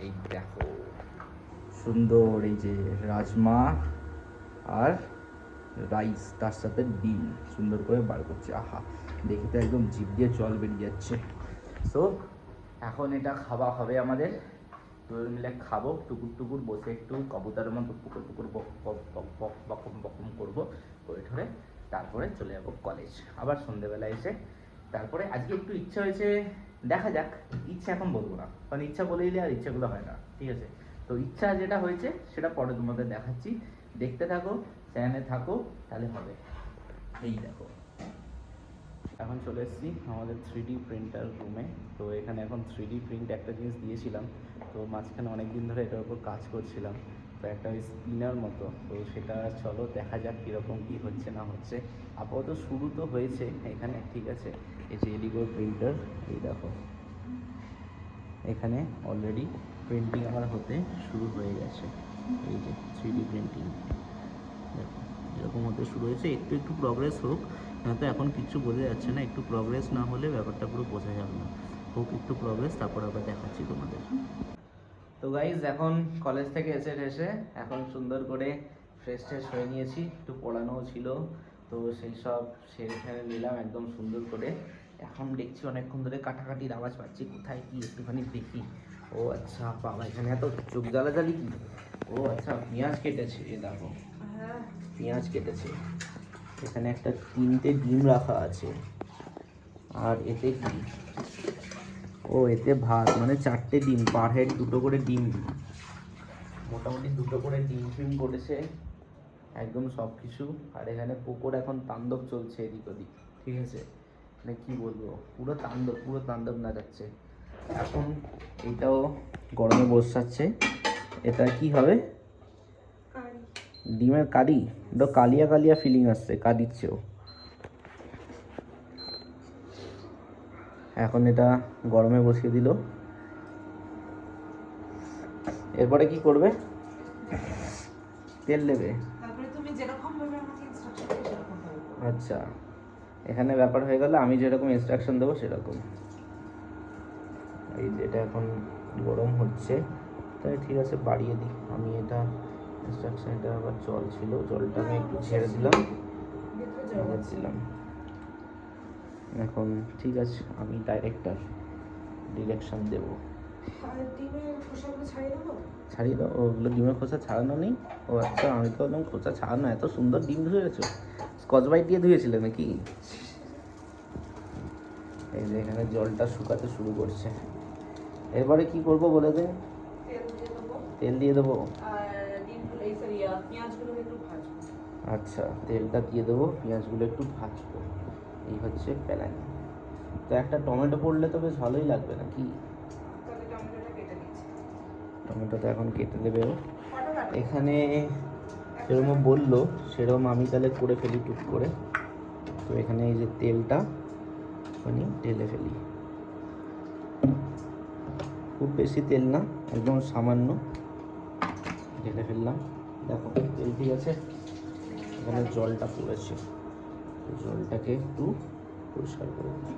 এই দেখো সুন্দর, এই যে রাজমা আর রাইস, তার সাথে ডিম সুন্দর করে বার করছে। আহা, দেখে তো একদম জিভ দিয়ে জল বেরিয়ে যাচ্ছে। সো এখন এটা খাওয়া হবে আমাদের, দুজন মিলে খাবো, টুকুর টুকুর বসে একটু কবুতরের মতো পুকুর পুকুর বকম বকম করবো করে ঠরে, তারপরে চলে যাবো কলেজ আবার সন্ধেবেলা এসে। তারপরে আজকে একটু ইচ্ছা হয়েছে, দেখা যাক, ইচ্ছা এখন বলবো না, কারণ ইচ্ছা বলে দিলে আর ইচ্ছাগুলো হয় না, ঠিক আছে? তো ইচ্ছা যেটা হয়েছে সেটা পরে তোমাদের দেখাচ্ছি, দেখতে থাকো, চ্যানেলে থাকো, তাহলে হবে। এই দেখো এখন চলে এসেছি আমাদের 3D প্রিন্টার রুমে। তো এখানে এখন 3D প্রিন্ট একটা জিনিস দিয়েছিলাম, তো মাঝখানে অনেক দিন ধরে এটার উপর কাজ করছিলাম, তো একটা স্পিনার মতো, তো সেটা চলো দেখা যাক কীরকম কী হচ্ছে না হচ্ছে। আপাতত শুরু তো হয়েছে এখানে, ঠিক আছে? এই যে এলিগো প্রিন্টার, এই দেখো এখানে অলরেডি প্রিন্টিং আমার হতে শুরু হয়ে গেছে। এই যে 3D প্রিন্টিং দেখো এরকম হতে শুরু হয়েছে, একটু একটু প্রগ্রেস হোক, তো এখন কিছু বোঝা যাচ্ছে না, একটু প্রগ্রেস না হলে ব্যাপারটা পুরো বোঝা যাবে না। হোক একটু প্রগ্রেস, তারপর আবার দেখাচ্ছি তোমাদের। তো গাইজ এখন কলেজ থেকে এসে এখন সুন্দর করে ফ্রেশ ট্রেশ হয়ে নিয়েছি, একটু পড়ানোও ছিল, তো সেই সব সেরে ফেরে নিলাম একদম সুন্দর করে। এখন দেখছি অনেকক্ষণ ধরে কাটাকাটির আওয়াজ পাচ্ছি, কোথায় কি একটুখানি দেখি। ও আচ্ছা বাবা, এখানে এত চোখ জ্বালাজালি কি? ও আচ্ছা, পেঁয়াজ কেটেছে, এ দেখো পেঁয়াজ কেটেছে। এখানে একটা 3টে ডিম রাখা আছে, আর এতে কি, ও এতে ভাত, মানে 4টে ডিম, পার হেড 2টো করে ডিম, মোটামুটি 2টো করে ডিম ফিম করেছে একদম সব কিছু। আর এখানে পোকোর এখন তাণ্ডব চলছে এদিক ওদিক, ঠিক আছে? মানে কি বলবো, পুরো তাণ্ডব, পুরো তাণ্ডব নাচাচ্ছে। এখন এইটাও গরমে বসাচ্ছে, এটা কি হবে? ডিমের কারি, ওটা কালিয়া কালিয়া ফিলিং আসছে কারির চেয়েও। এখন এটা গরমে বসিয়ে দিল, এরপরে কি করবে? তেল দেবে, আচ্ছা এখানে ব্যাপার হয়ে গেল, আমি যেরকম ইনস্ট্রাকশন দেবো সেরকম। এই যে এটা এখন গরম হচ্ছে, তাই ঠিক আছে বাড়িয়ে দিই আমি, এটা ইনস্ট্রাকশন, এটা আবার জল ছিল, জলটা আমি একটু ছেড়ে দিলাম, দিলাম। এখন ঠিক আছে, আমি ডাইরেক্টর, ডিরেকশন দেবো। ছাড়িয়ে দাও, ওগুলো ডিমের খোসা ছাড়ানো নেই? ও আচ্ছা, আমি তো একদম খোসা ছাড়ানো, এত সুন্দর ডিম ধুয়েছো, স্কচ ব্রাইট দিয়ে ধুয়েছিলে নাকি? এই যে এখানে জলটা শুকাতে শুরু করছে, এরপরে কি করবো বলে দিন? তেল দিয়ে দেবো, আচ্ছা তেলটা দিয়ে দেবো, পেঁয়াজগুলো একটু ভাজবো, এই হচ্ছে প্ল্যান। তো একটা টমেটো পড়লে তো বেশ ভালোই লাগবে নাকি? টমেটোটা এখন কেটে দেবে এখানে, যেরকম বললো সেরকম আমি তাহলে করে ফেলি টুক করে। তো এখানে এই যে তেলটা মানে ঢেলে ফেলি, খুব বেশি তেল না, একদম সামান্য ঢেলে ফেললাম। দেখো তেল ঠিক আছে, এখানে জলটা পড়েছে, জলটাকে একটু পরিষ্কার করে দিই।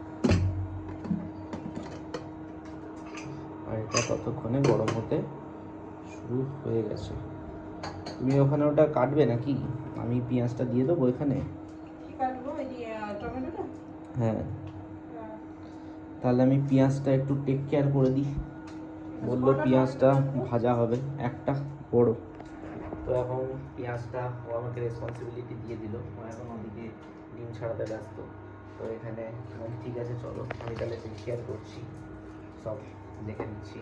আর এটা ততক্ষণে গরম হতে শুরু হয়ে গেছে। তুমি ওখানে ওটা কাটবে নাকি? আমি পেঁয়াজটা দিয়ে দেবো এখানে। হ্যাঁ, তাহলে আমি পেঁয়াজটা একটু টেক কেয়ার করে দিই, বললো পেঁয়াজটা ভাজা হবে একটা বড়, তো এখন পেঁয়াজটা ও আমাকে রেসপন্সিবিলিটি দিয়ে দিল, ও এখন ওদিকে ডিম ছাড়াতে ব্যস্ত। তো এখানে ঠিক আছে চলো, আমি তাহলে টেক কেয়ার করছি, সব দেখে দিচ্ছি।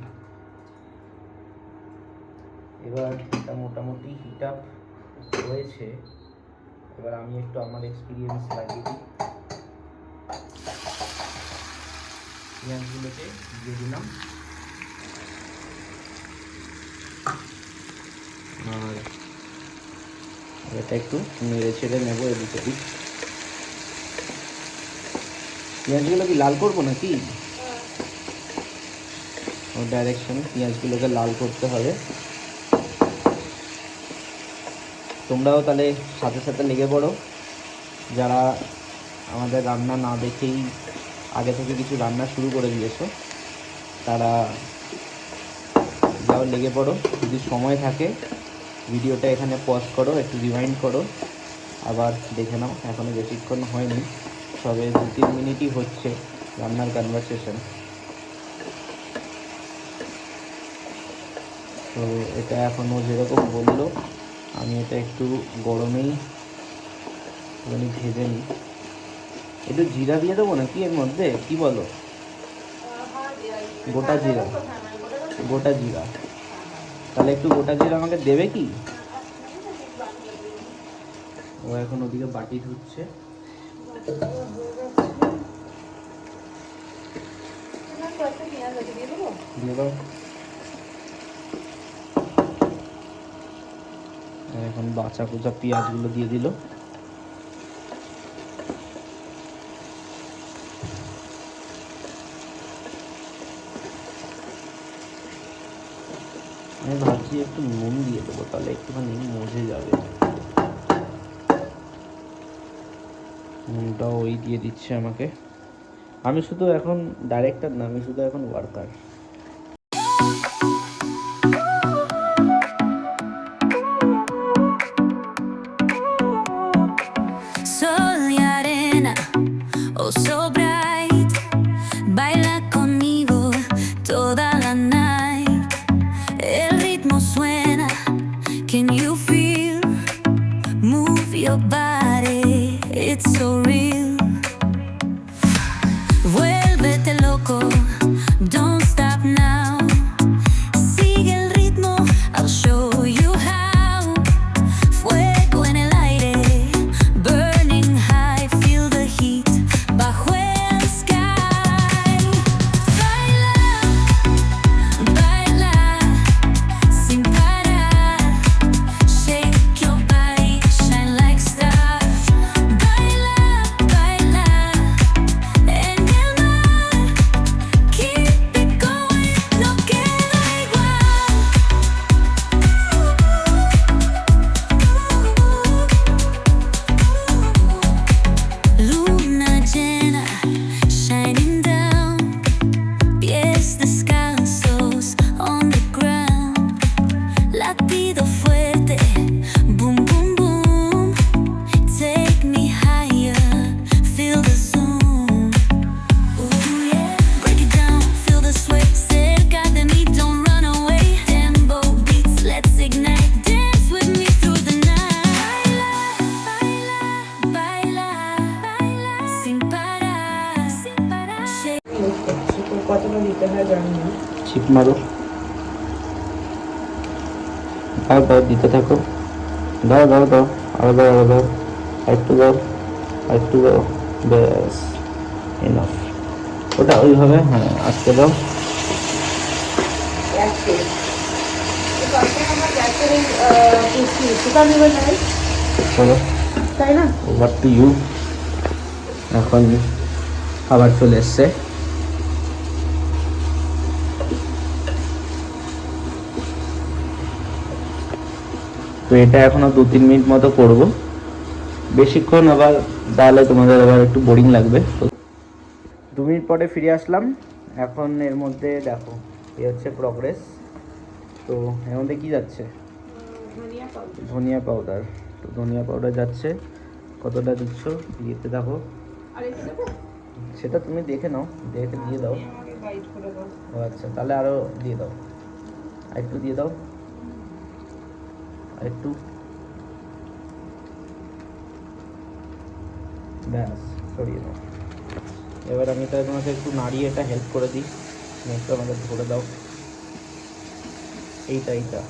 এবার এটা মোটামুটি হিট আপ হয়েছে, এবার আমি একটু আমার এক্সপিরিয়েন্স লাগিয়ে দিই। পেঁয়াজগুলোকে দিয়ে দিলাম, আর এটা একটু নেড়ে ছেড়ে নেবো এদিক ওদিক। পেঁয়াজগুলো কি লাল করবো নাকি? ও ডাইরেকশন, পেঁয়াজগুলোকে লাল করতে হবে। তোমরাও তাহলে সাথে সাথে লেগে পড়ো, যারা আমাদের রান্না না দেখেই আগে থেকে কিছু রান্না শুরু করে দিয়েছো, তারা যাও লেগে পড়ো, যদি সময় থাকে ভিডিওটা এখানে পজ করো, একটু রিমাইন্ড করো, আবার দেখে নাও। এখনও বেশিক্ষণ হয়নি, সবে 2-3 মিনিটই হচ্ছে রান্নার কনভারসেশন। তো এটা এখনও যেরকম বললো, আমি এটা একটু গরমেই একটুখানি ভেজে নিই। একটু জিরা দিয়ে দেবো নাকি এর মধ্যে, কি বলো? গোটা জিরা, গোটা জিরা, তাহলে একটু গোটা জিরা আমাকে দেবে কি? ও এখন ওদিকে বাটি ধুচ্ছে। দিয়ে দাও। এখন বাছা কুচা পেঁয়াজগুলো দিয়ে দিল। আমি ভাবছি একটু নুন দিয়ে দেবো, তাহলে একটুখানি মজে যাবে। নুনটাও ওই দিয়ে দিচ্ছে আমাকে। আমি শুধু এখন ডাইরেক্টর না, আমি শুধু এখন worker. Sol y arena, oh so bright, baila conmigo toda la night. El ritmo suena, can you feel? Move your body, it's so real. Vuélvete loco, don't stop now. Sigue el ritmo, I'll show you how. Fuego en el aire, burning high, feel the heat bajo el sky. Baila, baila, sin parar. Shake your body, shine like stars. Baila, baila, en el mar. Keep it going, no queda igual. Luna llena, shining down, pies descalzos on the ground. Latido fuerte, boom boom boom. Take me higher, feel the zoom. Ooh yeah, break it down, feel the sway. Cerca de mí, don't run away. Tempo beats, let's ignite. Dance with me through the night. Baila, baila, baila, sin parar, sin parar. Shake. কতটা দিতে হয় জানি না। ছিপ মারো, দাও দাও, দিতে থাকো, দাও দাও দাও, আরো দাও, আরো দাও, একটু দাও, একটু দাও, ব্যাস এনাফ। ওটা ওইভাবে, হ্যাঁ আজকে দাও। চলো, তাই না? Over to you. এখন আবার চলে এসছে। তো এটা এখনো 2-3 মিনিট মতো করব, বেশিক্ষণ আবার তাহলে তোমাদের আবার একটু বোরিং লাগবে। তো 2 মিনিট পরে ফিরে আসলাম। এখন এর মধ্যে দেখো, এই হচ্ছে প্রগ্রেস। তো এর মধ্যে কী যাচ্ছে? ধনিয়া পাউডার। তো ধনিয়া পাউডার যাচ্ছে, কতটা দিচ্ছ দিতে থাকো। সেটা তুমি দেখে নাও, দেখে দিয়ে দাও। ও আচ্ছা, তাহলে আরও দিয়ে দাও, একটু দিয়ে দাও, একটু, ব্যাস সরিয়ে দাও। এবার আমি তাহলে তোমাকে একটু নাড়িয়ে এটা হেল্প করে দিই, একটু আমাকে ধরে দাও, এইটা এইটা।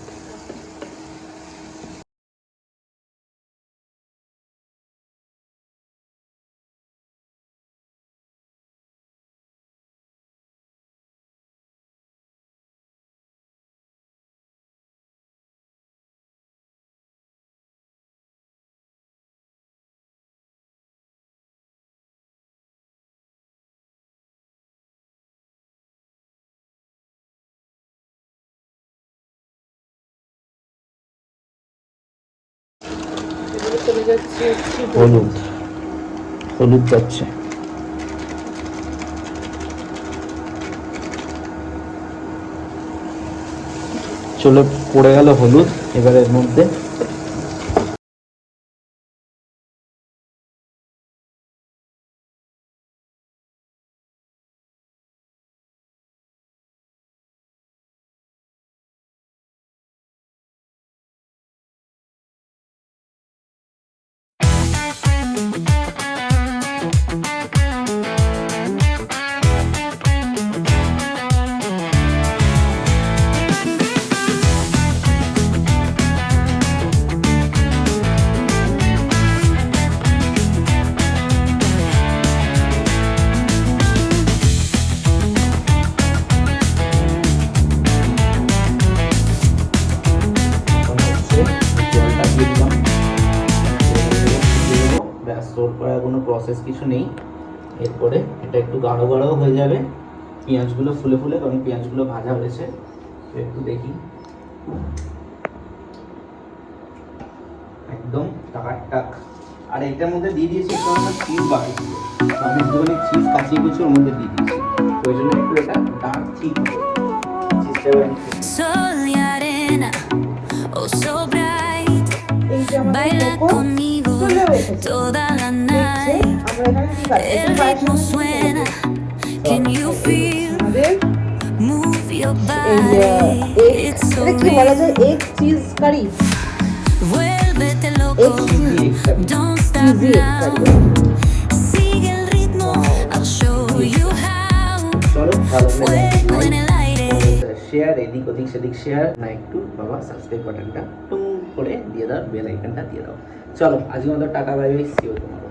চলে যাচ্ছে হলুদ, হলুদ যাচ্ছে। চলে পড়ে গেল হলুদ, এবার এর মধ্যে জলটা দিয়ে দিলাম। ব্যাস, স্টোর করার কোনো প্রসেস কিছু নেই। এরপরে এটা একটু গাঢ় গাঢ় হয়ে যাবে, পেঁয়াজগুলো ফুলে ফুলে, কারণ পেঁয়াজগুলো ভাজা হয়েছে। তো একটু দেখি, একদম টাক। আর এটার মধ্যে দিয়ে দিয়েছি একটু আমরা চিজ বাকি ছিল, আমি একটুখানি চিজ কাঁচিয়ে কুচি ওর মধ্যে দিয়ে দিয়েছি, ওই জন্য একটু এটা ডার্ক ঠিক Sol y arena, oh so bright. এই যে আমাদের Baila কোকো conmigo চলে এসেছে। toda la দেখছে night. আমরা এখানে কি কাজ El ritmo suena. Can you feel? আমাদের Move your এই body. egg, It's so এটা কি বলা যায়, real. Egg cheese curry, Vuélvete egg loco. Cheese Don't stop cheesy egg now. Curry. Sigue el ritmo. I'll show you how. চলো ভালো Fuego en el aire. Share, এদিক ওদিক সেদিক শেয়ার না, একটু বাবা সাবস্ক্রাইব বাটনটা টুং করে দিয়ে দাও, বেল আইকনটা দিয়ে দাও। চলো আজকে আমাদের tata, bye bye, see you tomorrow.